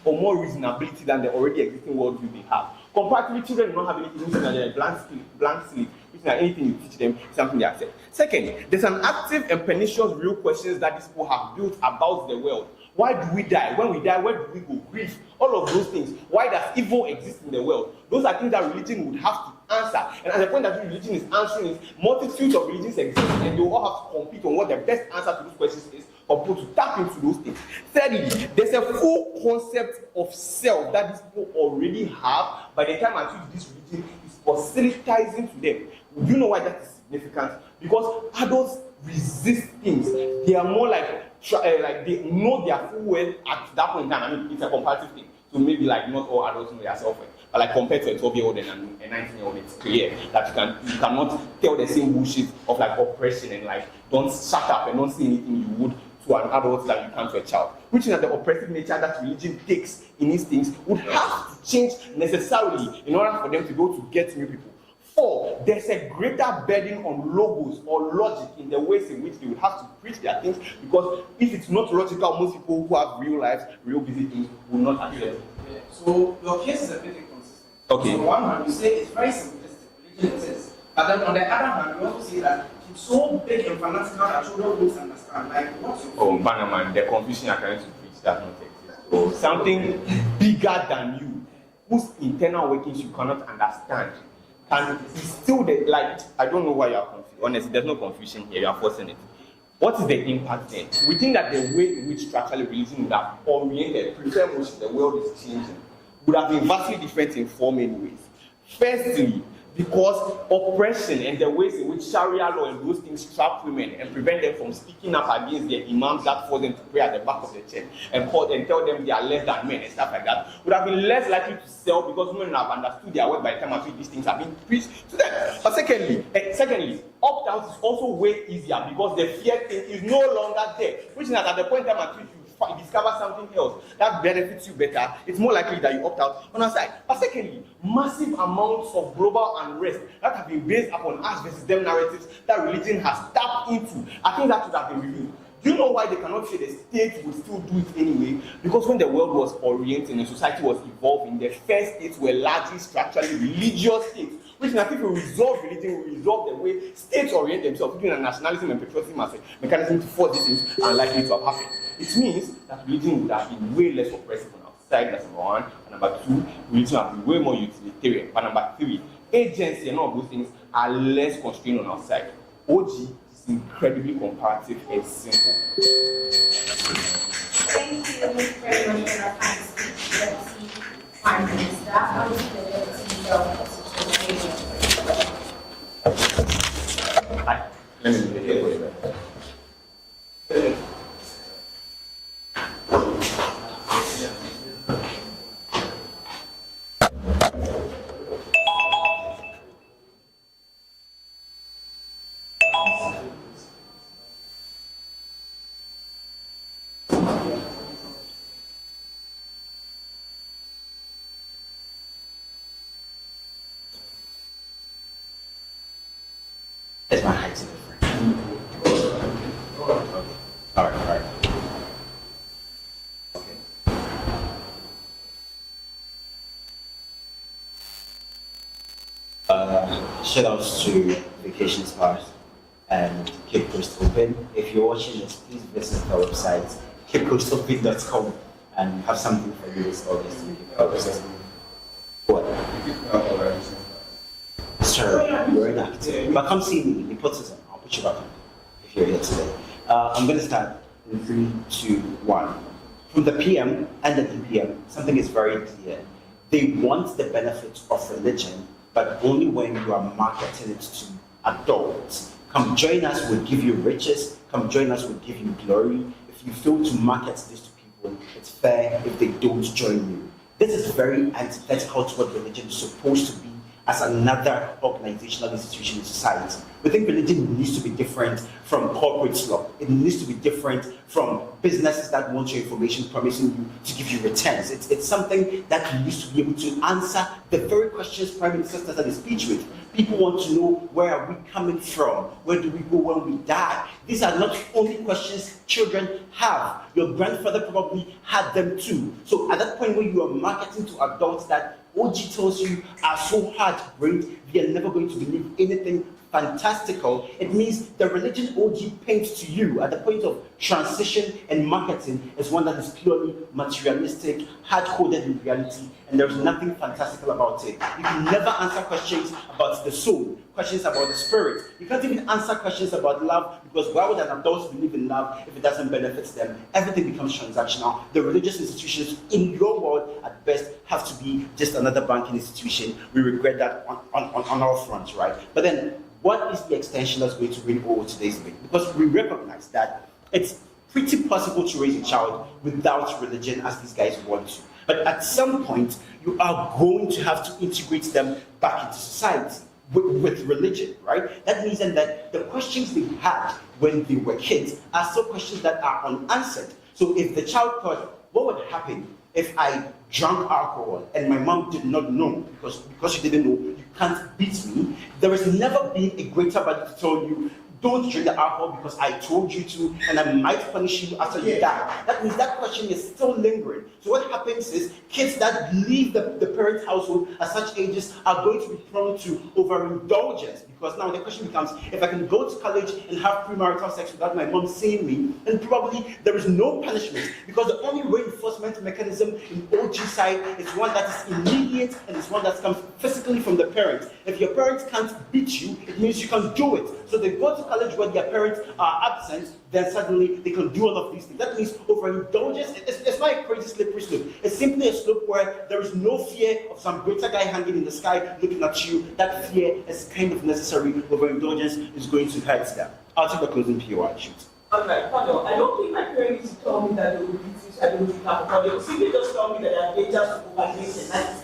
or more reasonability than the already existing worldview they have. Comparatively, children do not have anything which is a blank slate, which is that anything you teach them is something they accept. Second, there's an active and pernicious real questions that these people have built about the world. Why do we die? When we die, where do we go? Grief, all of those things. Why does evil exist in the world? Those are things that religion would have to answer. And at the point that religion is answering is, multitudes of religions exist, and they will all have to compete on what the best answer to those questions is, or people to tap into those things. Thirdly, there's a full concept of self that these people already have by the time at which this religion is proselytizing to them. Do you know why that is significant? Because adults resist things. They are more like they know their full well at that point in time. I mean, it's a comparative thing. So maybe like not all adults know their self-worth. But like compared to a 12-year-old and a 19-year-old, it's clear that you cannot tell the same bullshit of like oppression and like don't shut up and don't say anything you would to an adult that you can to a child. Which is that the oppressive nature that religion takes in these things would have to change necessarily in order for them to go to get new people. 4, there's a greater burden on logos or logic in the ways in which they would have to preach their things, because if it's not logical, most people who have real lives, real busy things, will not accept it. Yeah. So your case is a bit inconsistent. Okay. So on one hand, you say it's very simplistic, religion exists. But then on the other hand, you also say that it's so big and fanatical that children don't understand. Like, what's your Oh, Bannerman, the confusion you're trying to preach does not exist. So something bigger than you, whose internal workings you cannot understand, and it's still the, like, I don't know why you are confused. Honestly, there's no confusion here, you are forcing it. What is the impact then? We think that the way in which structurally religion would have oriented, prefer which the world is changing, would have been vastly different in 4 main ways. Firstly, because oppression and the ways in which Sharia law and those things trap women and prevent them from speaking up against their imams that force them to pray at the back of the church and tell them they are less than men and stuff like that, would have been less likely to sell because women have understood their work by the time I these things have been preached to them. But secondly, opt-out is also way easier because the fear thing is no longer there, which is that at the point in time at which you discover something else that benefits you better, it's more likely that you opt out on our side. But secondly, massive amounts of global unrest that have been based upon us versus them narratives that religion has tapped into, I think that should have been reviewed. Do you know why they cannot say the state would still do it anyway? Because when the world was orienting and society was evolving, the first states were largely structurally religious states, which now if we resolve religion, we resolve the way states orient themselves, between a nationalism and patriotism as a mechanism to force these things are likely to have happened. It means that religion would have been way less oppressive on our side, that's number 1. And number 2, religion would have been way more utilitarian. But number 3, agency and all those things are less constrained on our side. OG is incredibly comparative and simple. Thank you very much for that kind speech. Let's see, Prime Minister, how is the deputy of Hi, let me do it here for you. That's my height different. All right. Okay. Shout outs to Vacation Spas and Cape Coast Open. If you're watching this, please visit our website, capecoastopen.com, and have something for you this August. What? Sir, you're inactive. But come see me, nepotism. I'll put you back on if you're here today. I'm going to start in 3, 2, 1. From the PM and the DPM, something is very clear. They want the benefits of religion, but only when you are marketing it to adults. Come join us, we'll give you riches. Come join us, we'll give you glory. If you fail to market this to people, it's fair if they don't join you. This is very antithetical to what religion is supposed to be as another organizational institution in society. We think religion needs to be different from corporate law. It needs to be different from businesses that want your information, promising you to give you returns. It's something that needs to be able to answer the very questions Prime Minister started his speech with. People want to know, where are we coming from? Where do we go when we die? These are not only questions children have. Your grandfather probably had them too. So at that point when you are marketing to adults that OG tells you are so hard-brained, they are never going to believe anything fantastical, it means the religion OG paints to you at the point of transition and marketing is one that is purely materialistic, hard-coded in reality, and there's nothing fantastical about it. You can never answer questions about the soul, questions about the spirit. You can't even answer questions about love, because why would an adult believe in love if it doesn't benefit them? Everything becomes transactional. The religious institutions in your world at best have to be just another banking institution. We regret that on our front, right? But then, what is the extension that's going to bring over today's debate? Because we recognize that it's pretty possible to raise a child without religion as these guys want to. But at some point, you are going to have to integrate them back into society with religion, right? That means then that the questions they had when they were kids are still questions that are unanswered. So if the child thought, what would happen if I drank alcohol and my mom did not know, because she didn't know, you can't beat me, there has never been a greater body to tell you, don't drink the alcohol because I told you to, and I might punish you after you die. That means that question is still lingering. So what happens is kids that leave the parent's household at such ages are going to be prone to overindulgence, because now the question becomes, if I can go to college and have premarital sex without my mom seeing me, then probably there is no punishment, because the only reinforcement mechanism in OG side is one that is immediate and it's one that comes physically from the parents. If your parents can't beat you, it means you can do it. So they go to college where their parents are absent, then suddenly they can do all of these things. That means overindulgence. It's not a crazy slippery slope. It's simply a slope where there is no fear of some greater guy hanging in the sky looking at you. That fear is kind of necessary. Overindulgence is going to hurt them. I'll take the closing POI shoot. Okay, pardon. I don't think my parents used to tell me that they would beat me, so I don't drink alcohol. They would simply just tell me that there are dangers to overdrinking at night.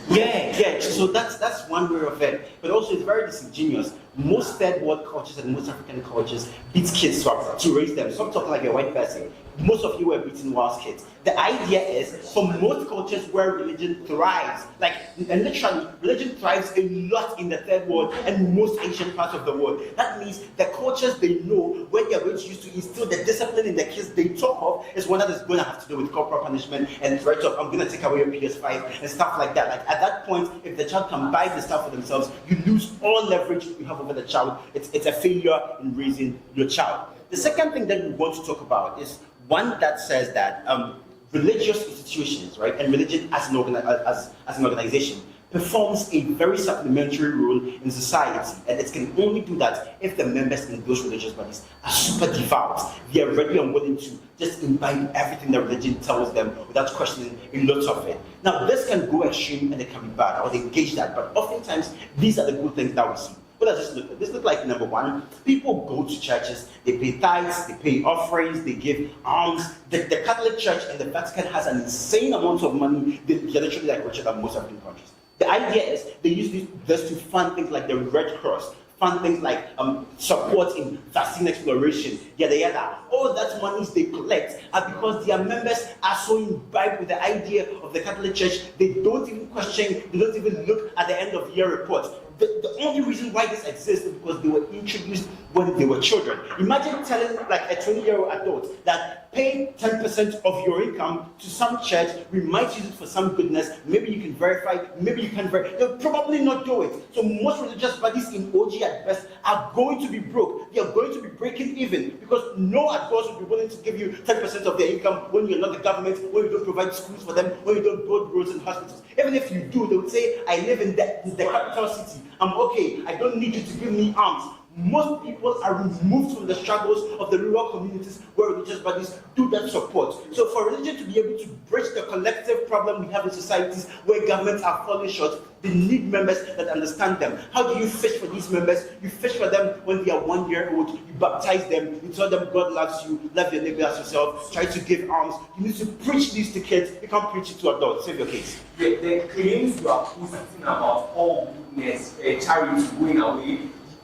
Yeah. So that's one way of it. But also it's very disingenuous. Most third world cultures and most African cultures beat kids to raise them. So I'm talking like a white person. Most of you were beaten whilst kids. The idea is, for most cultures where religion thrives, and literally, religion thrives a lot in the third world and most ancient parts of the world. That means the cultures they know, where they are going to use to instill the discipline in the kids they talk of, is one that is going to have to do with corporal punishment and threat of, I'm going to take away your PS5 and stuff like that. Like at that point, if the child can buy the stuff for themselves, you lose all leverage you have over the child. It's a failure in raising your child. The second thing that we want to talk about is one that says that religious institutions, right, and religion as an organization performs a very supplementary role in society, and it can only do that if the members in those religious bodies are super devout. They are ready and willing to just imbibe everything the religion tells them without questioning a lot of it. Now, this can go extreme and it can be bad, or they engage that, but oftentimes these are the good things that we see. What does this look like? This looks like, number one, people go to churches, they pay tithes, they pay offerings, they give alms. The Catholic Church and the Vatican has an insane amount of money. They're literally like richer than most African countries. The idea is they use this to fund things like the Red Cross, fund things like support in vaccine exploration, yada yada. All that monies they collect are because their members are so imbibed with the idea of the Catholic Church, they don't even question, they don't even look at the end of year reports. The only reason why this exists is because they were introduced when they were children. Imagine telling like a 20-year-old adult that pay 10% of your income to some church, we might use it for some goodness, maybe you can verify, maybe you can verify. They'll probably not do it. So most religious bodies in OG at best are going to be broke. They are going to be breaking even, because no adults will be willing to give you 10% of their income when you're not the government, when you don't provide schools for them, when you don't build roads and hospitals. Even if you do, they would say, I live in the capital city. I'm okay. I don't need you to give me alms. Most people are removed from the struggles of the rural communities where religious bodies do that support. So for religion to be able to bridge the collective problem we have in societies where governments are falling short, they need members that understand them. How do you fish for these members? You fish for them when they are 1 year old, you baptize them, you tell them God loves you, love your neighbor as yourself, try to give alms. You need to preach this to kids, you can't preach it to adults. Save your case. The claims you are posting about all goodness, charity going away,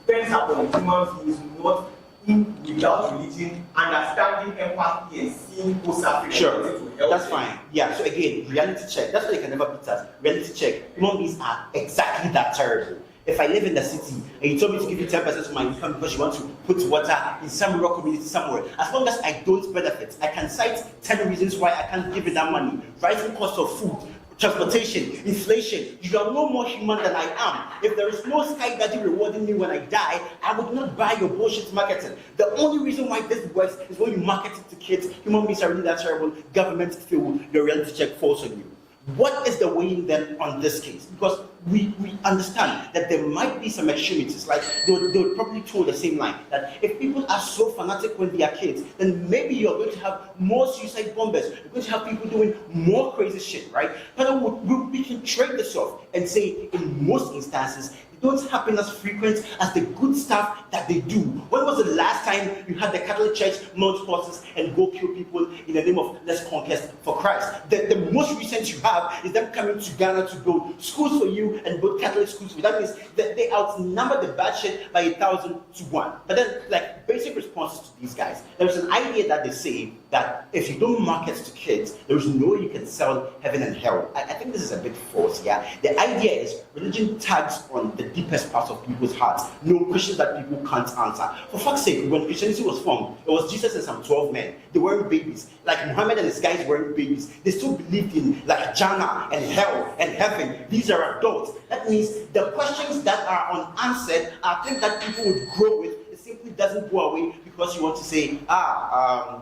depends upon human beings not in without religion, understanding empathy and seeing post-African. Sure, that's fine. Yeah, so again, reality check. That's why you can never beat us. Reality check. Human beings are exactly that terrible. If I live in the city and you told me to give you 10% of my income because you want to put water in some rural community somewhere, as long as I don't benefit, I can cite 10 reasons why I can't give you that money. Rising cost of food, transportation, inflation. You are no more human than I am. If there is no sky daddy rewarding me when I die, I would not buy your bullshit marketing. The only reason why this works is when you market it to kids. Human beings are really that terrible. Government feel your reality check falls on you. What is the weighing then on this case? Because we understand that there might be some extremities, like they would probably told the same line, that if people are so fanatic when they are kids, then maybe you're going to have more suicide bombers, you're going to have people doing more crazy shit, right? But we can trade this off and say in most instances, they don't happen as frequent as the good stuff that they do. When was the last time you had the Catholic Church mount horses and go kill people in the name of let's conquest for Christ? The most recent you have is them coming to Ghana to build schools for you and build Catholic schools for you. That means that they outnumber the bad shit by 1,000 to 1. But then, like, basic responses to these guys, there's an idea that they say that if you don't market to kids, there's no way you can sell heaven and hell. I think this is a bit false, yeah? The idea is religion tags on the deepest parts of people's hearts, no questions that people can't answer. For fuck's sake, when Christianity was formed, it was Jesus and some 12 men. They weren't babies. Like Muhammad and his guys weren't babies. They still believed in like Jannah and hell and heaven. These are adults. That means the questions that are unanswered are things that people would grow with. It simply doesn't go away because you want to say,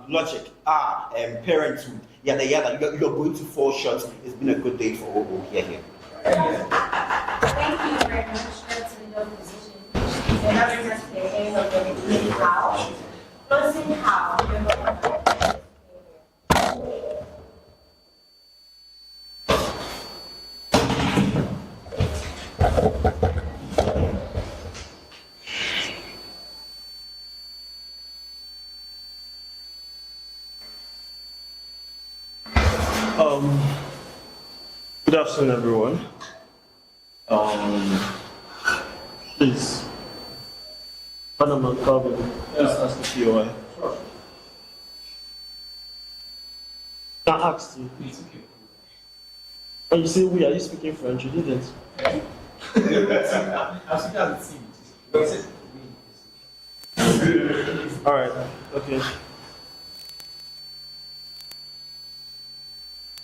logic, parenthood, yada yada. You're going to fall short. It's been a good day for Ogo here. Thank you very much. That's in your position. And that brings us to the end of the how. Closing how. Good afternoon, everyone. Please, Panama Calvin, please ask the POI. Can I ask you? When you say we, are you speaking French? You didn't. All right. Okay.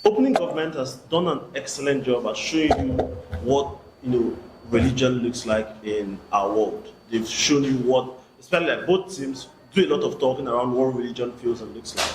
Opening government has done an excellent job at showing you what religion looks like in our world. They've shown you what, especially like both teams, do a lot of talking around what religion feels and looks like.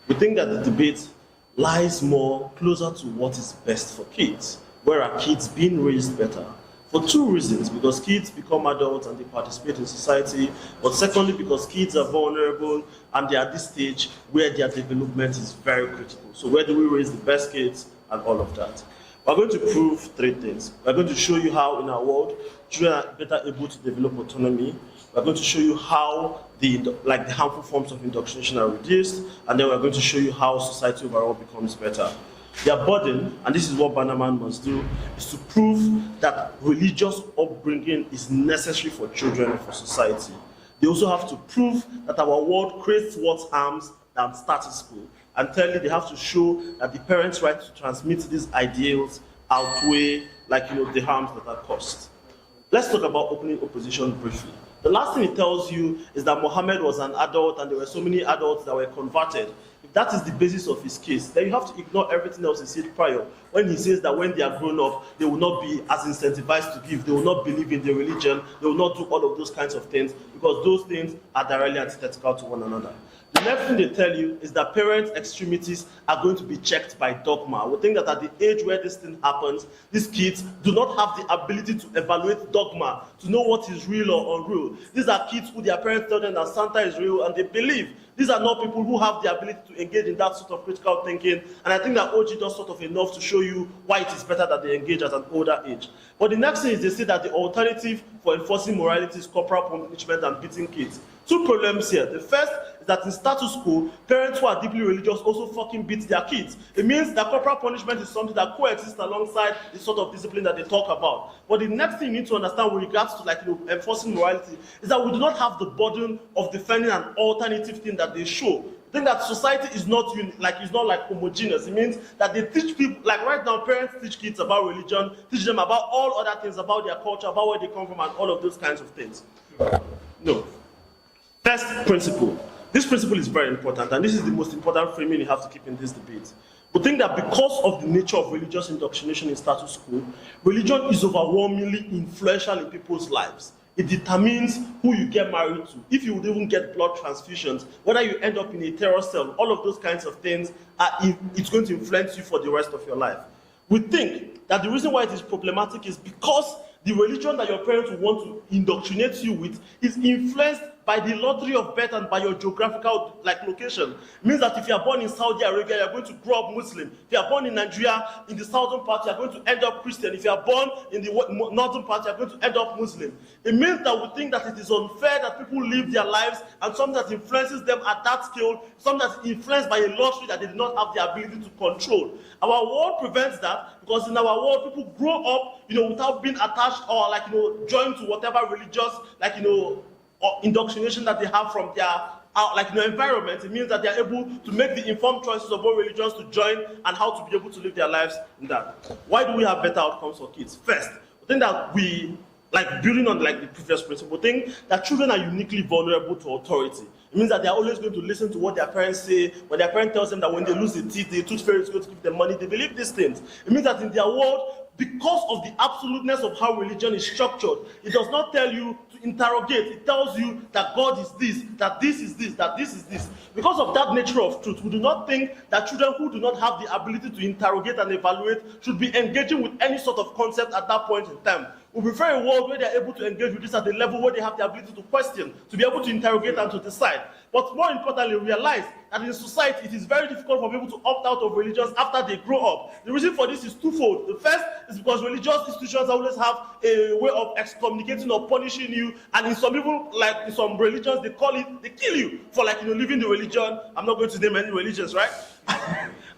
We think that the debate lies more closer to what is best for kids. Where are kids being raised better? For two reasons: because kids become adults and they participate in society, but secondly because kids are vulnerable and they are at this stage where their development is very critical. So where do we raise the best kids and all of that? We're going to prove three things. We're going to show you how in our world children are better able to develop autonomy. We're going to show you how the harmful forms of indoctrination are reduced, and then we're going to show you how society overall becomes better. Their burden, and this is what Bannerman must do, is to prove that religious upbringing is necessary for children and for society. They also have to prove that our world creates what harms than status quo. And thirdly, they have to show that the parents' right to transmit these ideals outweigh the harms that are caused. Let's talk about opening opposition briefly. The last thing it tells you is that Muhammad was an adult and there were so many adults that were converted. If that is the basis of his case, then you have to ignore everything else he said prior. When he says that when they are grown up, they will not be as incentivized to give, they will not believe in their religion, they will not do all of those kinds of things, because those things are directly antithetical to one another. The next thing they tell you is that parents' extremities are going to be checked by dogma. We think that at the age where this thing happens, these kids do not have the ability to evaluate dogma, to know what is real or unreal. These are kids who their parents tell them that Santa is real and they believe. These are not people who have the ability to engage in that sort of critical thinking. And I think that OG does sort of enough to show you why it is better that they engage at an older age. But the next thing is they say that the alternative for enforcing morality is corporal punishment and beating kids. Two problems here. The first is that in status quo, parents who are deeply religious also fucking beat their kids. It means that corporal punishment is something that coexists alongside the sort of discipline that they talk about. But the next thing you need to understand with regards to enforcing morality is that we do not have the burden of defending an alternative thing that they show. I think that society is not it's not like homogeneous. It means that they teach people, like right now, parents teach kids about religion, teach them about all other things, about their culture, about where they come from, and all of those kinds of things. No. First principle. This principle is very important, and this is the most important framing you have to keep in this debate. We think that because of the nature of religious indoctrination in status quo, religion is overwhelmingly influential in people's lives. It determines who you get married to, if you would even get blood transfusions, whether you end up in a terror cell, all of those kinds of things, it's going to influence you for the rest of your life. We think that the reason why it is problematic is because the religion that your parents want to indoctrinate you with is influenced by the lottery of birth and by your geographical location. It means that if you are born in Saudi Arabia, you are going to grow up Muslim. If you are born in Nigeria, in the southern part, you are going to end up Christian. If you are born in the northern part, you are going to end up Muslim. It means that we think that it is unfair that people live their lives and something that influences them at that scale, something that is influenced by a lottery that they do not have the ability to control. Our world prevents that because in our world, people grow up, without being attached or joined to whatever religious, or indoctrination that they have from their environment. It means that they are able to make the informed choices of what religions to join and how to be able to live their lives in that. Why do we have better outcomes for kids? First, I think that we, building on the previous principle, think that children are uniquely vulnerable to authority. It means that they are always going to listen to what their parents say. When their parent tells them that when they lose a teeth, the tooth fairy is going to give them money, they believe these things. It means that in their world, because of the absoluteness of how religion is structured, it does not tell you to interrogate. It tells you that God is this, that this is this, that this is this. Because of that nature of truth, we do not think that children who do not have the ability to interrogate and evaluate should be engaging with any sort of concept at that point in time. We prefer a world where they are able to engage with this at the level where they have the ability to question, to be able to interrogate and to decide. But more importantly, realize that in society, it is very difficult for people to opt out of religions after they grow up. The reason for this is twofold. The first is because religious institutions always have a way of excommunicating or punishing you, and in some people, in some religions, they kill you for leaving the religion. I'm not going to name any religions, right?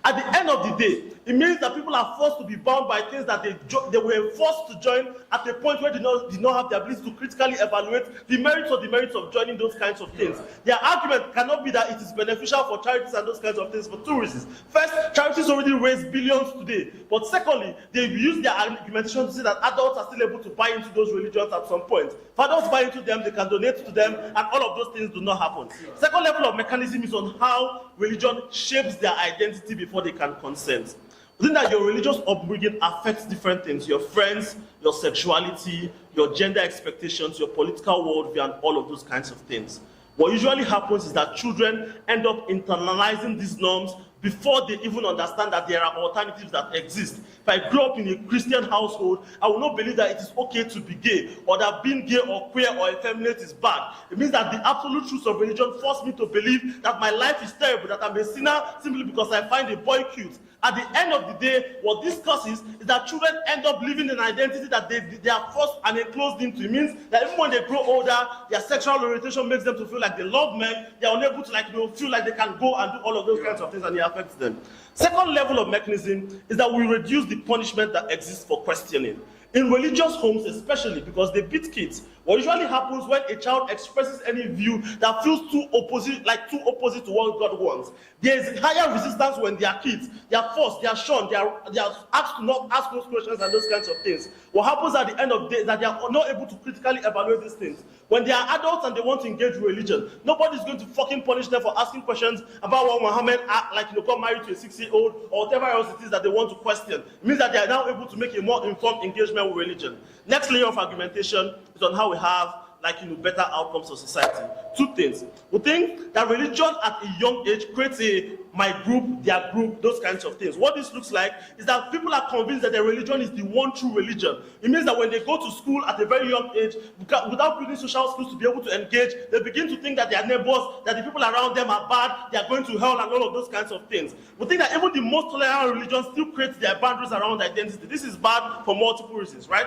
At the end of the day, it means that people are forced to be bound by things that they were forced to join at a point where they did not have the ability to critically evaluate the merits or demerits of joining those kinds of things. Their argument cannot be that it is beneficial for charities and those kinds of things for two reasons. First, charities already raise billions today. But secondly, they use their argumentation to say that adults are still able to buy into those religions at some point. If adults buy into them, they can donate to them, and all of those things do not happen. Second level of mechanism is on how religion shapes their identity before they can consent. I think that your religious upbringing affects different things: your friends, your sexuality, your gender expectations, your political worldview, and all of those kinds of things. What usually happens is that children end up internalizing these norms before they even understand that there are alternatives that exist. If I grew up in a Christian household, I will not believe that it is okay to be gay, or that being gay or queer or effeminate is bad. It means that the absolute truth of religion forced me to believe that my life is terrible, that I'm a sinner simply because I find a boy cute. At the end of the day, what this causes is that children end up living an identity that they are forced and enclosed into. It means that even when they grow older, their sexual orientation makes them to feel like they love men. They are unable to feel like they can go and do all of those kinds of things, and it affects them. Second level of mechanism is that we reduce the punishment that exists for questioning. In religious homes especially, because they beat kids, what usually happens when a child expresses any view that feels too opposite to what God wants, there is higher resistance when they are kids. They are forced, they are shunned, they are asked to not ask those questions and those kinds of things. What happens at the end of the day is that they are not able to critically evaluate these things. When they are adults and they want to engage with religion, nobody is going to fucking punish them for asking questions about what Muhammad got married to a 6-year-old or whatever else it is that they want to question. It means that they are now able to make a more informed engagement with religion. Next layer of argumentation is on how we have better outcomes for society. Two things. We think that religion at a young age creates my group, their group, those kinds of things. What this looks like is that people are convinced that their religion is the one true religion. It means that when they go to school at a very young age, without building social skills to be able to engage, they begin to think that their neighbors, that the people around them are bad, they are going to hell and all of those kinds of things. We think that even the most tolerant religions still create their boundaries around identity. This is bad for multiple reasons, right?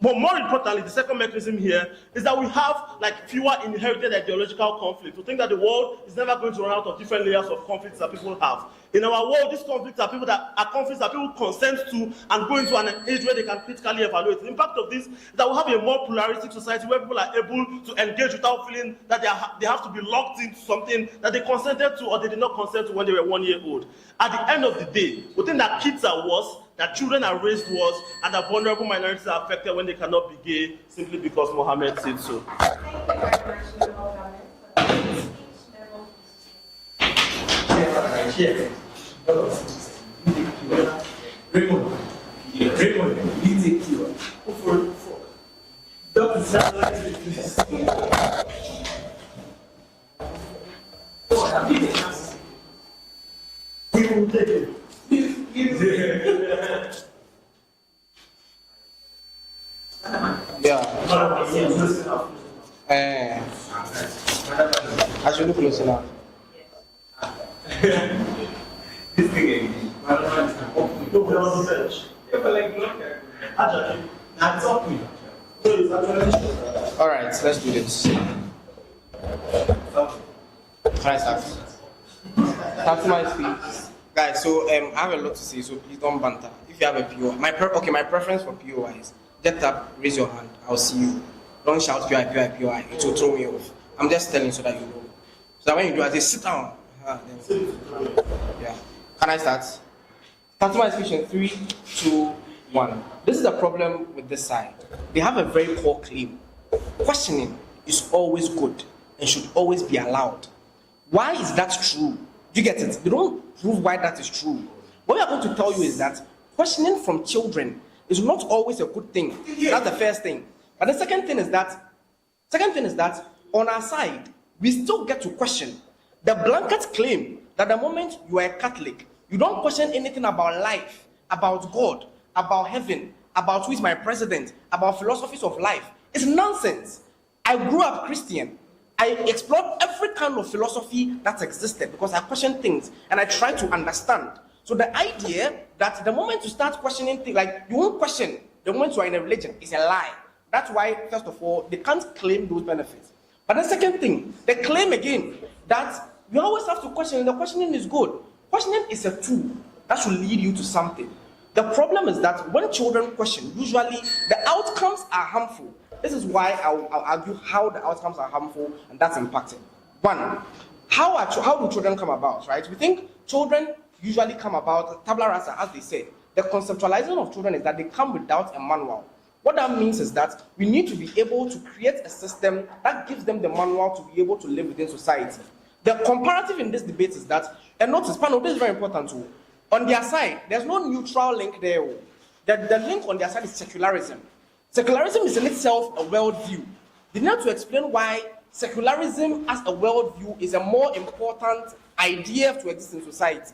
But more importantly, the second mechanism here is that we have fewer inherited ideological conflict. We think that the world is never going to run out of different layers of conflicts that people have. In our world, these conflicts are conflicts that people consent to and go into an age where they can critically evaluate. The impact of this is that we have a more pluralistic society where people are able to engage without feeling that they have to be locked into something that they consented to or they did not consent to when they were 1 year old. At the end of the day, we think that kids are worse, that children are raised worse, and that vulnerable minorities are affected when they cannot be gay simply because Mohammed said so. Thank you very much, Mr. Mohammed, for the speech. Raymond, you take you. For Dr. Satellite, please. We will take it. I should look close enough. This thing again. All right, let's do this. Can I start? Start to my speech. Guys, so I have a lot to say, so please don't banter. If you have a PO, my preference for POI is get up, raise your hand, I'll see you. Don't shout POI, it will throw me off. I'm just telling you so that you know. So that when you do, I say sit down. Yeah. Can I start? Start to my speech in 3, 2, 1. This is the problem with this side. They have a very poor claim. Questioning is always good and should always be allowed. Why is that true? You get it? They don't prove why that is true. What we are going to tell you is that questioning from children is not always a good thing. That's the first thing. But the second thing is that on our side, we still get to question. The blanket claim that the moment you are a Catholic, you don't question anything about life, about God, about heaven, about who is my president, about philosophies of life. It's nonsense. I grew up Christian. I explored every kind of philosophy that existed because I questioned things and I tried to understand. So the idea that the moment you start questioning things, like you won't question the moment you are in a religion, is a lie. That's why, first of all, they can't claim those benefits. But the second thing, they claim again that you always have to question, and the questioning is good. Questioning is a tool that should lead you to something. The problem is that when children question, usually the outcomes are harmful. This is why I'll argue how the outcomes are harmful and that's impacting. One, how do children come about, right? We think children usually come about, tabula rasa, as they say. The conceptualizing of children is that they come without a manual. What that means is that we need to be able to create a system that gives them the manual to be able to live within society. The comparative in this debate is that, and notice, panel, this is very important too. On their side, there's no neutral link there. The link on their side is secularism. Secularism is in itself a worldview. They need to explain why secularism as a worldview is a more important idea to exist in society,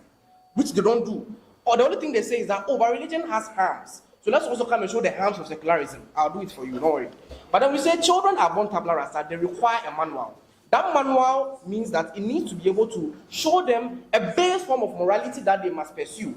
which they don't do. Or the only thing they say is that, oh, but religion has harms. So let's also come and show the harms of secularism. I'll do it for you, don't worry. But then we say children are born tabula rasa, they require a manual. That manual means that it needs to be able to show them a base form of morality that they must pursue.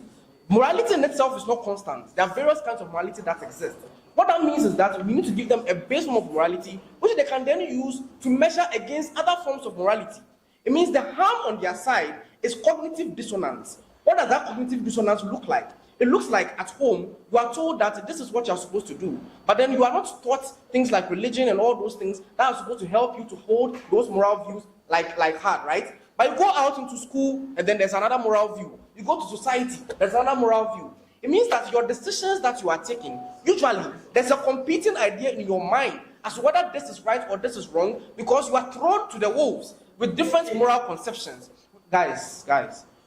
Morality in itself is not constant. There are various kinds of morality that exist. What that means is that we need to give them a base form of morality, which they can then use to measure against other forms of morality. It means the harm on their side is cognitive dissonance. What does that cognitive dissonance look like? It looks like at home, you are told that this is what you're supposed to do, but then you are not taught things like religion and all those things that are supposed to help you to hold those moral views like hard, right? But you go out into school and then there's another moral view. You go to society, there's another moral view. It means that your decisions that you are taking, usually there's a competing idea in your mind as to whether this is right or this is wrong because you are thrown to the wolves with different moral conceptions. Guys,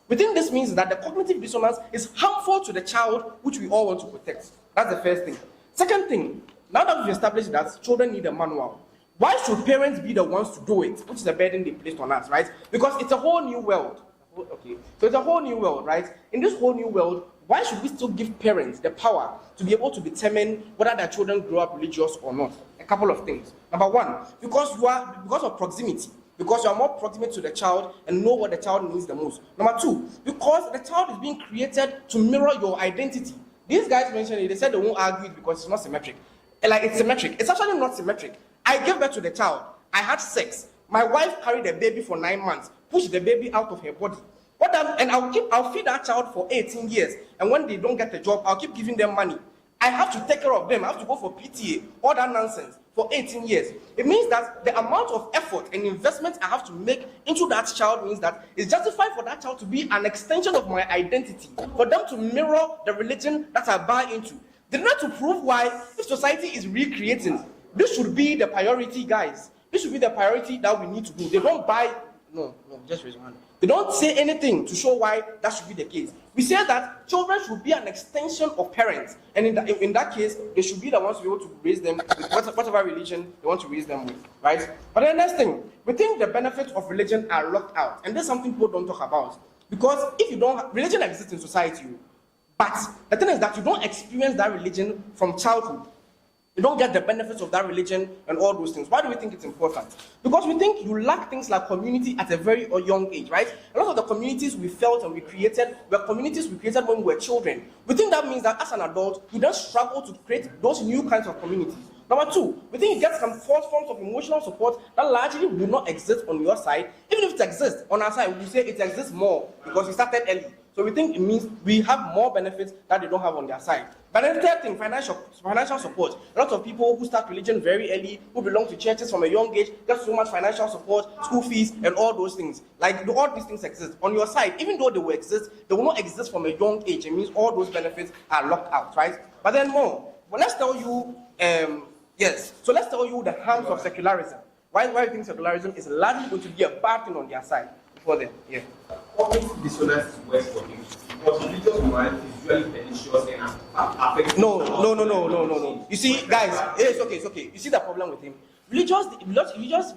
we think this means that the cognitive dissonance is harmful to the child, which we all want to protect. That's the first thing. Second thing, now that we've established that children need a manual, why should parents be the ones to do it, which is a burden they placed on us, right? Because it's a whole new world. Okay, so it's a whole new world, right? In this whole new world, why should we still give parents the power to be able to determine whether their children grow up religious or not? A couple of things. Number one, because of proximity. Because you are more proximate to the child and know what the child needs the most. Number two, because the child is being created to mirror your identity. These guys mentioned it, they said they won't argue it because it's not symmetric. Like, it's symmetric. It's actually not symmetric. I gave birth to the child. I had sex. My wife carried the baby for 9 months, pushed the baby out of her body. And I'll feed that child for 18 years. And when they don't get a job, I'll keep giving them money. I have to take care of them. I have to go for PTA, all that nonsense for 18 years. It means that the amount of effort and investment I have to make into that child means that it's justified for that child to be an extension of my identity, for them to mirror the religion that I buy into. They need to prove why, if society is recreating, this should be the priority, guys. This should be the priority that we need to do. They don't buy, no, just raise your hand. They don't say anything to show why that should be the case. We say that children should be an extension of parents, and in that case, they should be the ones to be able to raise them with whatever religion they want to raise them with, right? But the next thing, we think the benefits of religion are locked out, and that's something people don't talk about. Because if you don't, religion exists in society, but the thing is that you don't experience that religion from childhood. You don't get the benefits of that religion and all those things. Why do we think it's important? Because we think you lack things like community at a very young age, right? A lot of the communities we felt and we created were communities we created when we were children. We think that means that as an adult, you don't struggle to create those new kinds of communities. Number two, we think you get some false forms of emotional support that largely will not exist on your side. Even if it exists on our side, we say it exists more because we started early. So we think it means we have more benefits that they don't have on their side. But then the third thing, financial support. A lot of people who start religion very early, who belong to churches from a young age, get so much financial support, school fees, and all those things. Like, all these things exist. On your side, even though they will exist, they will not exist from a young age. It means all those benefits are locked out, right? But then more. But let's tell you, so let's tell you the harms of secularism. Why do you think secularism is largely going to be a bad thing on their side? For them, yeah. Cognitive dissonance is worse for him. Because religious morality is usually pernicious and affects. No. You see, guys, it's okay. You see the problem with him? Religious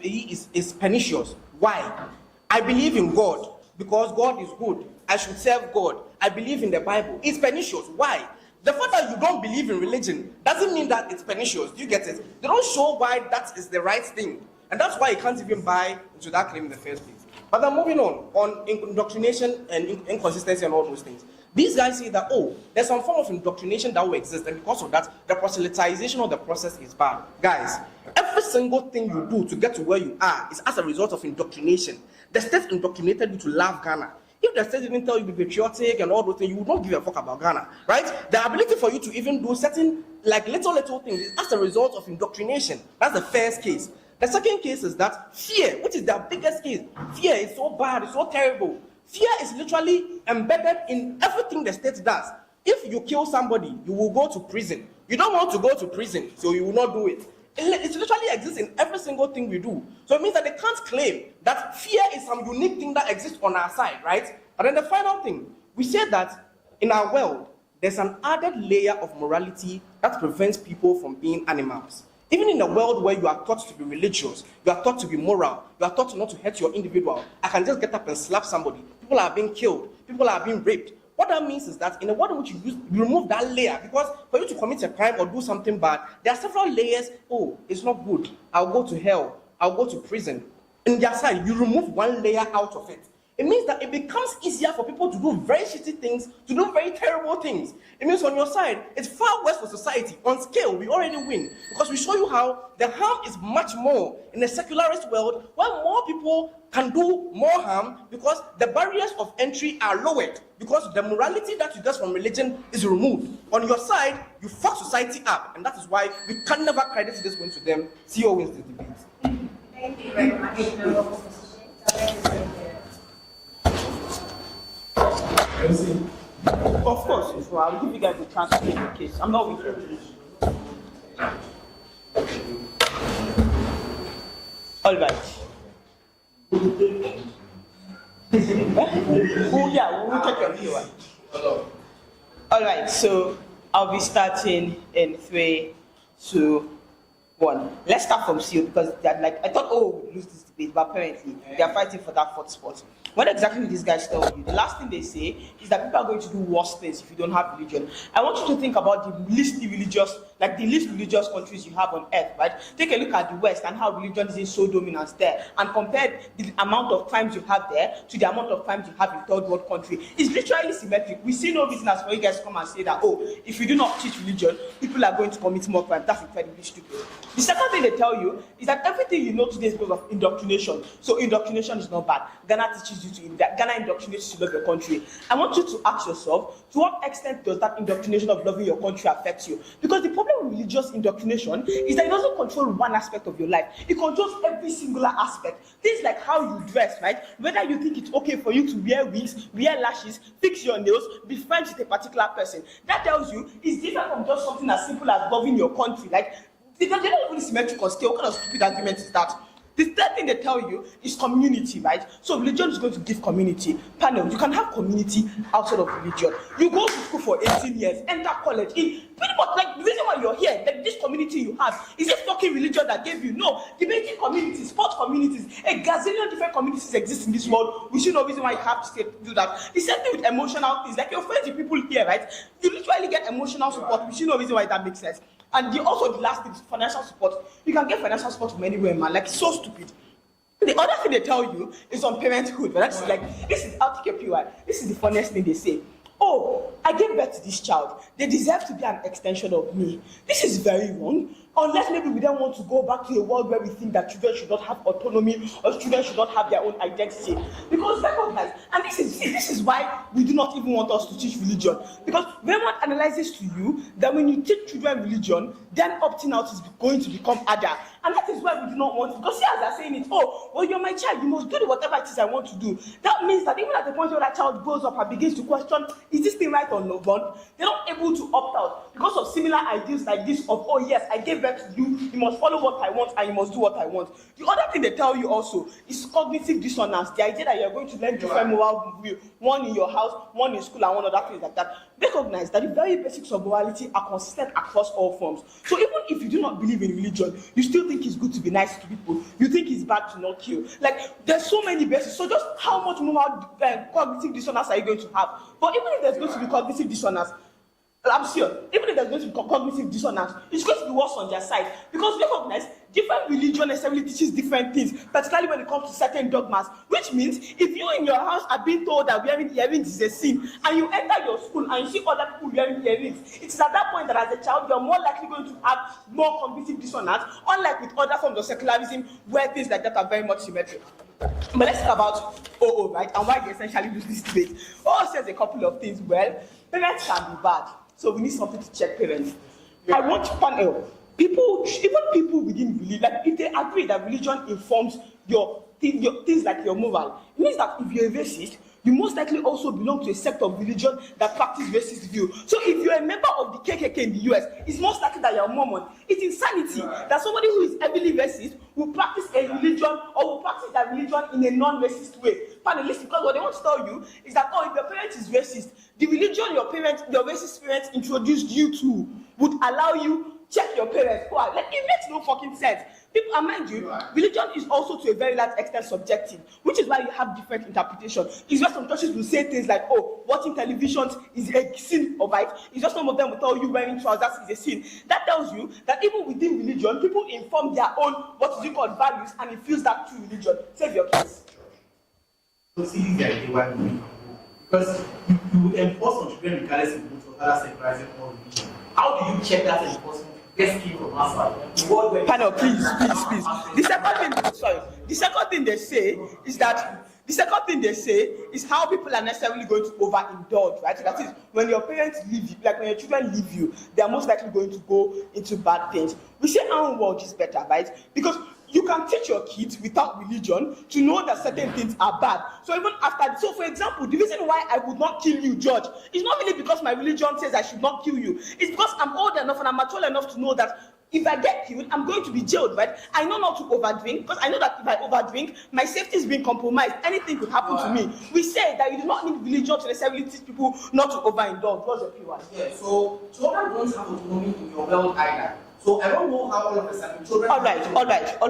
is pernicious. Why? I believe in God because God is good. I should serve God. I believe in the Bible. It's pernicious. Why? The fact that you don't believe in religion doesn't mean that it's pernicious. Do you get it? They don't show why that is the right thing. And that's why you can't even buy into that claim in the first place. But then moving on indoctrination and inconsistency and all those things. These guys say that, there's some form of indoctrination that will exist, and because of that, the proselytization of the process is bad. Guys, every single thing you do to get to where you are is as a result of indoctrination. The state indoctrinated you to love Ghana. If the state didn't tell you to be patriotic and all those things, you would not give a fuck about Ghana, right? The ability for you to even do certain, like little things is as a result of indoctrination. That's the first case. The second case is that fear, which is the biggest case. Fear is so bad, it's so terrible. Fear is literally embedded in everything the state does. If you kill somebody, you will go to prison. You don't want to go to prison, so you will not do it. It literally exists in every single thing we do. So it means that they can't claim that fear is some unique thing that exists on our side, right? And then the final thing, we say that in our world, there's an added layer of morality that prevents people from being animals. Even in a world where you are taught to be religious, you are taught to be moral, you are taught not to hurt your individual, I can just get up and slap somebody. People are being killed, people are being raped. What that means is that in a world in which you remove that layer, because for you to commit a crime or do something bad, there are several layers. It's not good. I'll go to hell. I'll go to prison. In their side, you remove one layer out of it. It means that it becomes easier for people to do very shitty things, to do very terrible things. It means on your side, it's far worse for society. On scale, we already win because we show you how the harm is much more in a secularist world where more people can do more harm because the barriers of entry are lowered because the morality that you get from religion is removed. On your side, you fuck society up, and that is why we can never credit this win to them. CEO wins the debate. Thank you very much, member of opposition. Of course, I'll give you guys a chance to make your case. I'm not with you. All right. We'll check your view. All right, so I'll be starting in 3, 2, 1. Let's start from CEO because they're like, I thought, we'll lose this debate, but apparently they are fighting for that 4th spot. What exactly did these guys tell you? The last thing they say is that people are going to do worse things if you don't have religion. I want you to think about the least religious countries you have on earth, right? Take a look at the West and how religion is so dominant there, and compare the amount of crimes you have there to the amount of crimes you have in third world country. It's literally symmetric. We see no reason as for you guys to come and say that, if you do not teach religion, people are going to commit more crime. That's incredibly stupid. The second thing they tell you is that everything you know today is because of indoctrination. So indoctrination is not bad. Ghana teaches teaches you to, that Ghana indoctrinates you to love your country, I want you to ask yourself, to what extent does that indoctrination of loving your country affect you? Because the problem with religious indoctrination is that it doesn't control one aspect of your life. It controls every singular aspect. Things like how you dress, right? Whether you think it's okay for you to wear wigs, wear lashes, fix your nails, be friends with a particular person. That tells you it's different from just something as simple as loving your country. Like, they're not even symmetrical scale. What kind of stupid argument is that? The third thing they tell you is community, right? So religion is going to give community. Panel, you can have community outside of religion. You go to school for 18 years, enter college, in pretty much like the reason why you're here, like this community you have, is it fucking religion that gave you? No, debating communities, sports communities, a gazillion different communities exist in this world. We see no reason why you have to do that. The same thing with emotional things, like your friends, the people here, right? You literally get emotional support. We see no reason why that makes sense. And also the last thing is financial support. You can get financial support from anywhere, man. Like, it's so stupid. The other thing they tell you is on parenthood. But that's like, this is, I'll take a PY. This is the funniest thing they say. Oh, I gave birth to this child. They deserve to be an extension of me. This is very wrong. Unless maybe we don't want to go back to a world where we think that children should not have autonomy or children should not have their own identity. Because recognize, and this is why we do not even want us to teach religion. Because when one analyzes to you that when you teach children religion, then opting out is going to become harder. And that is why we do not want to. Because see, as they're saying it, oh, well, you're my child, you must do whatever it is I want to do. That means that even at the point where that child grows up and begins to question, is this thing right or no, but they're not able to opt out because of similar ideas like this of, oh yes, I gave birth to you, you must follow what I want and you must do what I want. The other thing they tell you also is cognitive dissonance, the idea that you're going to learn different moral view, one in your house, one in school, and one other things like that. Recognize that the very basics of morality are consistent across all forms. So even if you do not believe in religion, you still think it's good to be nice to people, you think it's bad to not kill. Like, there's so many bases. So just how much moral cognitive dissonance are you going to have? But even if there's going to be cognitive dissonance, I'm sure, even if there's going to be cognitive dissonance, it's going to be worse on their side. Because recognize, different religion necessarily teaches different things, particularly when it comes to certain dogmas. Which means, if you in your house are being told that wearing earrings is a sin, and you enter your school and you see other people wearing earrings, it is at that point that as a child, you're more likely going to have more cognitive dissonance, unlike with other forms of secularism, where things like that are very much symmetric. But let's talk about OO, right, and why they essentially lose this debate. OO says a couple of things. Well, parents can be bad, so we need something to check parents. I want panel. People, even people within religion, like if they agree that religion informs your things like your moral, it means that if you're a racist, you most likely also belong to a sect of religion that practice racist view. So if you're a member of the KKK in the US, it's most likely that you're a Mormon. It's insanity that somebody who is heavily racist will practice a religion or will practice that religion in a non-racist way. Panelists, because what they want to tell you is that, oh, if your parent is racist, the religion your racist parents introduced you to would allow you check your parents. Why? Like, it makes no fucking sense. People, and mind you, religion is also to a very large extent subjective, which is why you have different interpretations. It's just some churches will say things like, oh, watching television is a sin, alright? It's just some of them will tell you wearing trousers is a sin. That tells you that even within religion, people inform their own, what is it called, values, and infuse that to religion. Save your case. So see the idea why we because you enforce on children regardless of which other secularism or religion. How do you check that enforcement? Panel, please. The second thing they say is how people are necessarily going to overindulge, right? That is, when your parents leave you, like when your children leave you, they are most likely going to go into bad things. We say our world is better, right? Because you can teach your kids without religion to know that certain things are bad. So even after, so for example, the reason why I would not kill you, George, is not really because my religion says I should not kill you. It's because I'm old enough and I'm mature enough to know that if I get killed, I'm going to be jailed, right? I know not to overdrink, because I know that if I overdrink, my safety is being compromised. Anything could happen to me. We say that you do not need religion to necessarily teach people not to overindulge. What's your PY? Yeah, so children don't have autonomy in your world either. So I don't know how all of a sudden children... All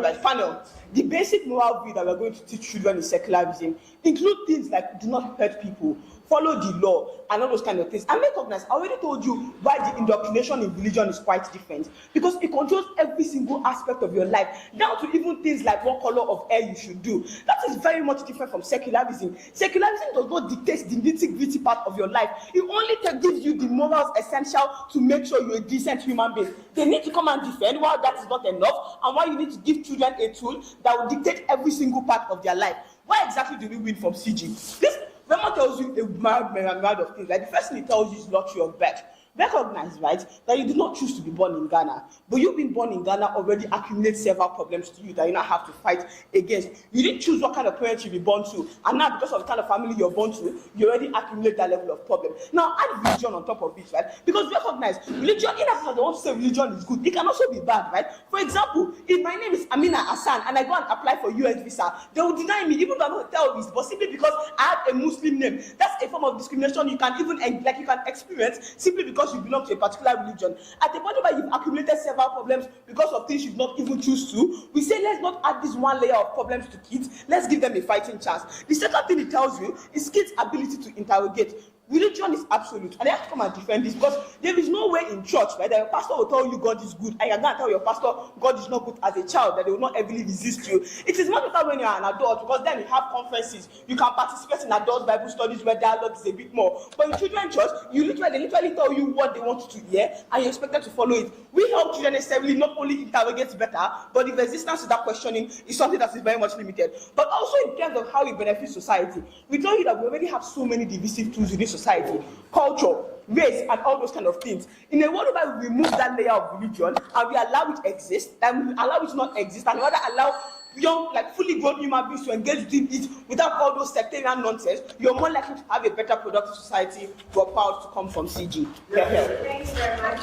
right, panel. The basic moral view that we're going to teach children in secularism include things like do not hurt people, follow the law, and all those kind of things. And recognize, I already told you why the indoctrination in religion is quite different. Because it controls every single aspect of your life, down to even things like what color of hair you should do. That is very much different from secularism. Secularism does not dictate the nitty-gritty part of your life. It only gives you the morals essential to make sure you're a decent human being. They need to come and defend why that is not enough, and why you need to give children a tool that will dictate every single part of their life. Why exactly do we win from CG? This Rema tells you a myriad of things. Like the first thing it tells you is lottery of birth. Recognize, right, that you did not choose to be born in Ghana, but you being born in Ghana already accumulates several problems to you that you now have to fight against. You didn't choose what kind of parents you'll be born to, and now because of the kind of family you're born to, you already accumulate that level of problem. Now add religion on top of it, right? Because recognize, religion, in as they want to say religion is good, it can also be bad, right? For example, if my name is Amina Hassan and I go and apply for US visa, they will deny me, even though I'm not a terrorist, but simply because I have a Muslim name. That's a form of discrimination you can even you can experience simply because you belong to a particular religion. At the point where you've accumulated several problems because of things you not even choose to, we say let's not add this one layer of problems to kids, let's give them a fighting chance. The second thing it tells you is kids' ability to interrogate. Religion is absolute, and they have to come and defend this because there is no way in church, right, that your pastor will tell you God is good, and you're going to tell your pastor God is not good as a child, that they will not heavily resist you. It is much better when you're an adult because then you have conferences, you can participate in adult Bible studies where dialogue is a bit more. But in children's church, they literally tell you what they want you to hear, and you're expected to follow it. We help children necessarily not only interrogate better, but the resistance to that questioning is something that is very much limited. But also in terms of how it benefits society, we tell you that we already have so many divisive tools within society, culture, race, and all those kind of things. In a world where we remove that layer of religion and we allow it to exist, and we allow it to not exist, and rather allow young, like fully grown human beings to engage with it without all those sectarian nonsense, you're more likely to have a better productive society for power to come from CG. Thanks very much.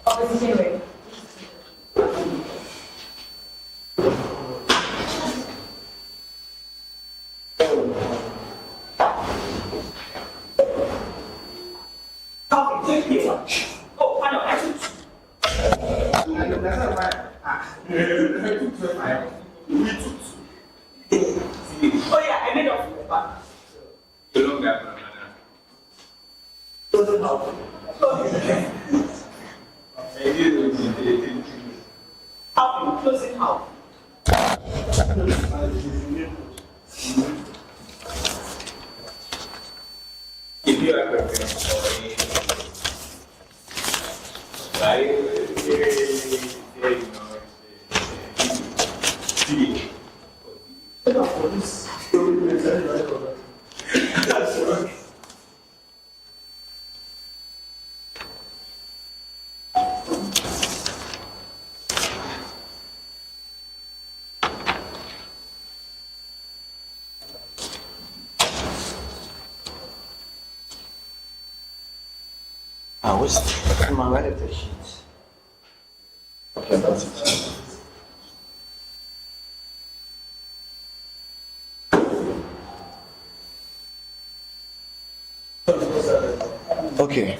Opposition rate. Oh, I know, I took Oh yeah, I made up for the back. How closing how? If you are preparing What's my relative sheets? Okay, that's it. Okay.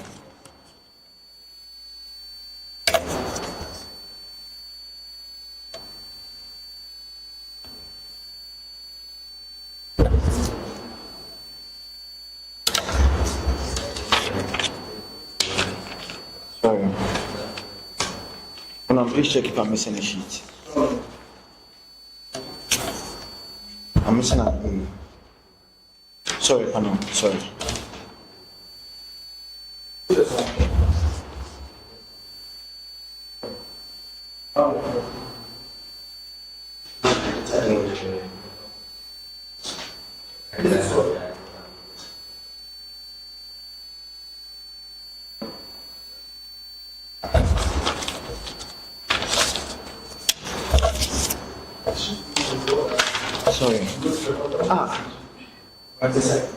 Sorry. Please check if I'm missing a sheet. I'm missing a Sorry, Pano, sorry. Sorry. What is it?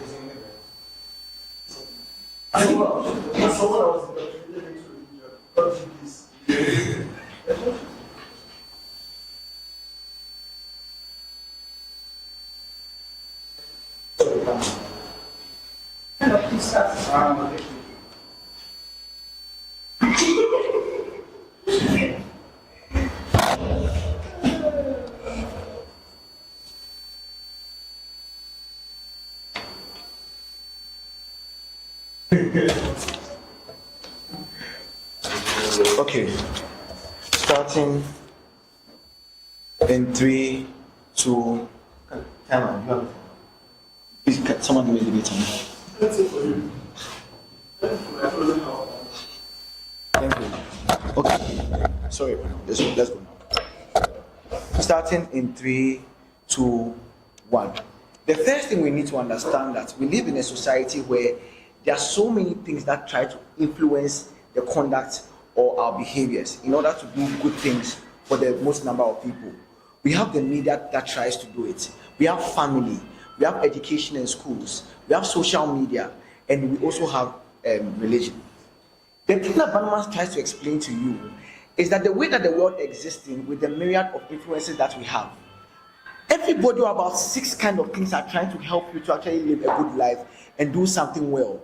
Okay, starting in 3, 2, time on. Please, someone give me the meeting. Thank you. Okay, sorry, let's go now. Starting in 3, 2, 1. The first thing we need to understand that we live in a society where there are so many things that try to influence the conduct or our behaviors in order to do good things for the most number of people. We have the media that tries to do it. We have family. We have education and schools. We have social media. And we also have religion. The thing that Barnabas tries to explain to you is that the way that the world exists in, with the myriad of influences that we have, everybody, about 6 kind of things are trying to help you to actually live a good life and do something well.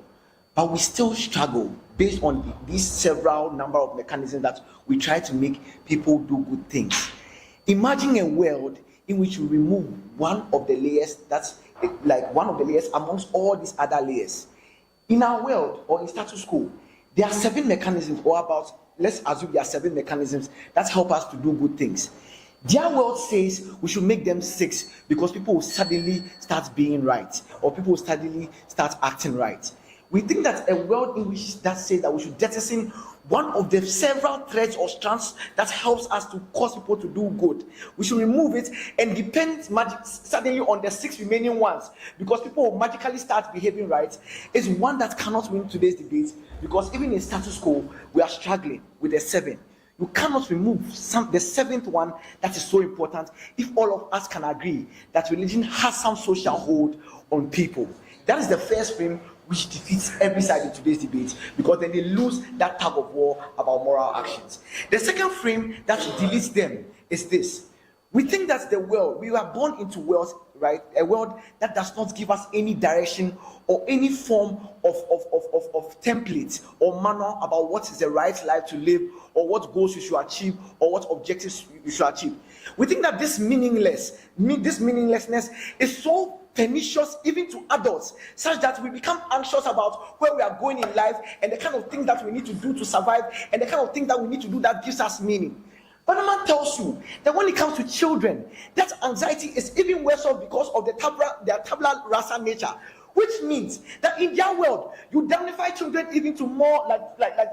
But we still struggle based on these several number of mechanisms that we try to make people do good things. Imagine a world in which you remove one of the layers, that's like one of the layers amongst all these other layers. In our world or in status quo, there are 7 mechanisms, or about, let's assume there are 7 mechanisms that help us to do good things. Their world says we should make them 6 because people will suddenly start being right, or people will suddenly start acting right. We think that a world in which that says that we should jettison one of the several threads or strands that helps us to cause people to do good, we should remove it and depend suddenly on the 6 remaining ones because people will magically start behaving right, is one that cannot win today's debate, because even in status quo we are struggling with the 7. You cannot remove the 7th one that is so important if all of us can agree that religion has some social hold on people. That is the first frame which defeats every side in today's debate, because then they lose that tug of war about moral actions. The second frame that deletes them is this. We think that the world, we are born into worlds, right? A world that does not give us any direction or any form of template or manual about what is the right life to live, or what goals you should achieve, or what objectives you should achieve. We think that this meaninglessness is so pernicious even to adults, such that we become anxious about where we are going in life and the kind of things that we need to do to survive and the kind of things that we need to do that gives us meaning. But the man tells you that when it comes to children, that anxiety is even worse off because of their tabula rasa nature, which means that in their world you damnify children even to more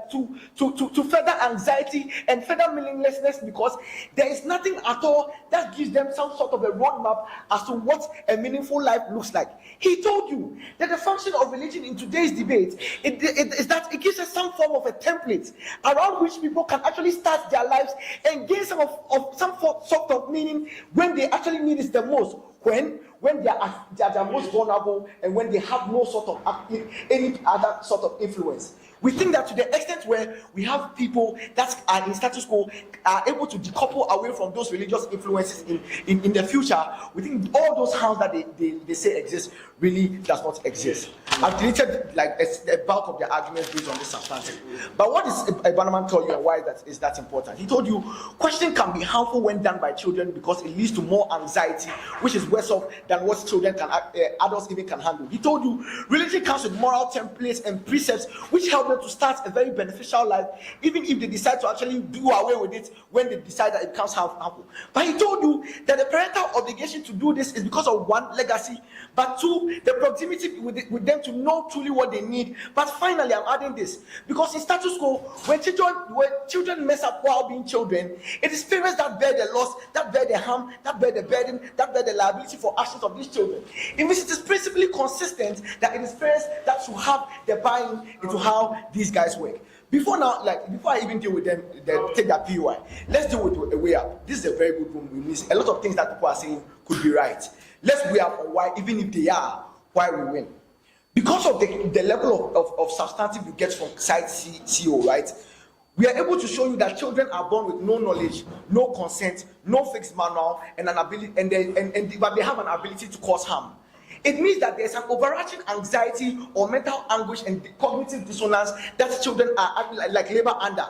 to further anxiety and further meaninglessness, because there is nothing at all that gives them some sort of a roadmap as to what a meaningful life looks like. He told you that the function of religion in today's debate is that it gives us some form of a template around which people can actually start their lives and gain some sort of meaning when they actually need it the most. When they are most vulnerable and when they have no sort of any other sort of influence. We think that to the extent where we have people that are in status quo are able to decouple away from those religious influences in the future, we think all those harms that they say exist really does not exist. I've deleted like a bulk of the arguments based on this substantive. But what is Bannerman told you and why that is that important? He told you questioning can be harmful when done by children because it leads to more anxiety, which is worse off than what children can adults even can handle. He told you religion comes with moral templates and precepts which help them to start a very beneficial life, even if they decide to actually do away with it when they decide that it becomes harmful. But he told you that the parental obligation to do this is because of 1, legacy, but 2, the proximity with them to know truly what they need. But finally, I'm adding this, because in status quo, when children mess up while being children, it is parents that bear the loss, that bear the harm, that bear the burden, that bear the liability for actions of these children. In which it is principally consistent that it is parents that should have the buy-in into how these guys work. Before I even deal with them, take their POI, let's deal with a way up. This is a very good room. We miss a lot of things that people are saying could be right. Let's weigh up on why, even if they are, why we win. Because of the level of substantive you get from site CO, right? We are able to show you that children are born with no knowledge, no consent, no fixed manual, and an ability, but they have an ability to cause harm. It means that there's an overarching anxiety or mental anguish and cognitive dissonance that children are like labor under.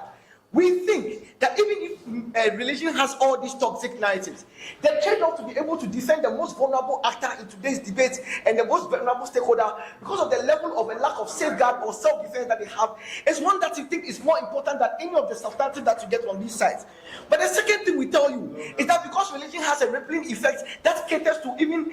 We think that even if religion has all these toxic narratives, the trade-off to be able to defend the most vulnerable actor in today's debate and the most vulnerable stakeholder, because of the level of a lack of safeguard or self-defense that they have, is one that you think is more important than any of the substantive that you get on these sides. But the second thing we tell you is that because religion has a rippling effect that caters to even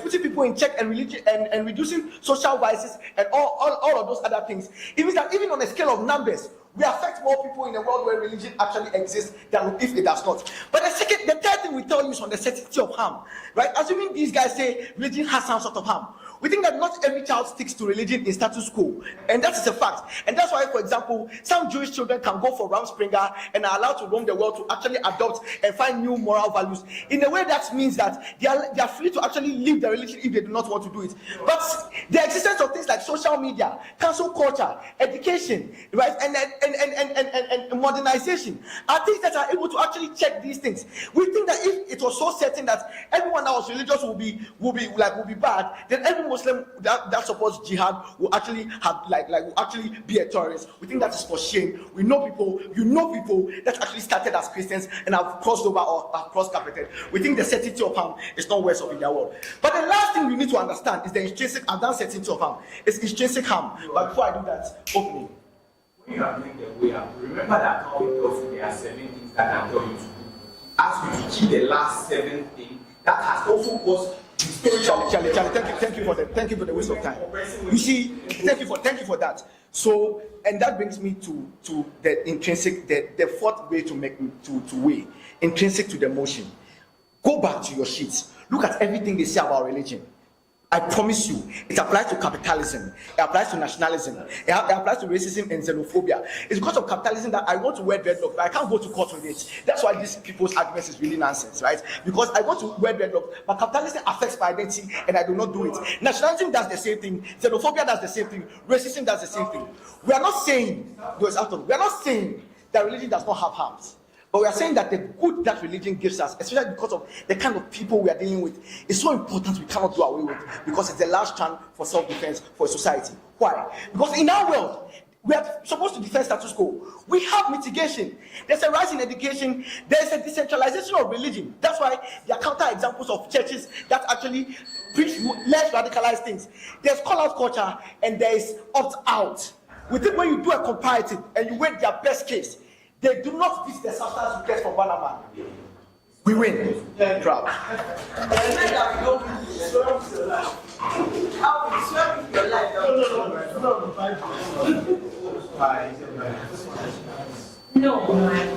putting people in check and religion and reducing social vices and all of those other things, it means that even on a scale of numbers, we affect more people in a world where religion actually exists than if it does not. But the third thing we tell you is on the certainty of harm, right? Assuming these guys say religion has some sort of harm, we think that not every child sticks to religion in status quo, and that is a fact. And that's why, for example, some Jewish children can go for Rumspringa and are allowed to roam the world to actually adopt and find new moral values. In a way, that means that they are free to actually leave the religion if they do not want to do it. But the existence of things like social media, cancel culture, education, right, and modernization are things that are able to actually check these things. We think that if it was so certain that everyone that was religious will be bad, then every Muslim that supports jihad will actually will actually be a terrorist. We think that is for shame. We know people, people that actually started as Christians and have crossed over or have cross-carpeted. We think the certainty of harm is not worse off in their world. But the last thing we need to understand is the intrinsic and certainty of harm. It's intrinsic harm. But before I do that, opening. When you are doing the way up, remember that how it tells you there are 7 things that I tell you to do. Ask you to keep the last 7 things. That has also caused. Charlie, thank you for the waste of time. You see, thank you for that. So, and that brings me to the intrinsic, the fourth way to weigh intrinsic to the motion. Go back to your sheets. Look at everything they say about religion. I promise you, it applies to capitalism, it applies to nationalism, it applies to racism and xenophobia. It's because of capitalism that I want to wear dreadlocks, but I can't go to court with it. That's why these people's arguments is really nonsense, right? Because I want to wear dreadlocks, but capitalism affects my identity and I do not do it. Nationalism does the same thing, xenophobia does the same thing, racism does the same thing. We are not saying that religion does not have harms. But we are saying that the good that religion gives us, especially because of the kind of people we are dealing with, is so important we cannot do away with, because it's the last chance for self-defense for a society. Why? Because in our world, we are supposed to defend status quo. We have mitigation. There's a rise in education. There's a decentralization of religion. That's why there are counter examples of churches that actually preach less radicalized things. There's call-out culture and there is opt-out. We think when you do a comparative and you weigh their best case, they do not beat the substance you get from Banaman. We win. Crowd. No.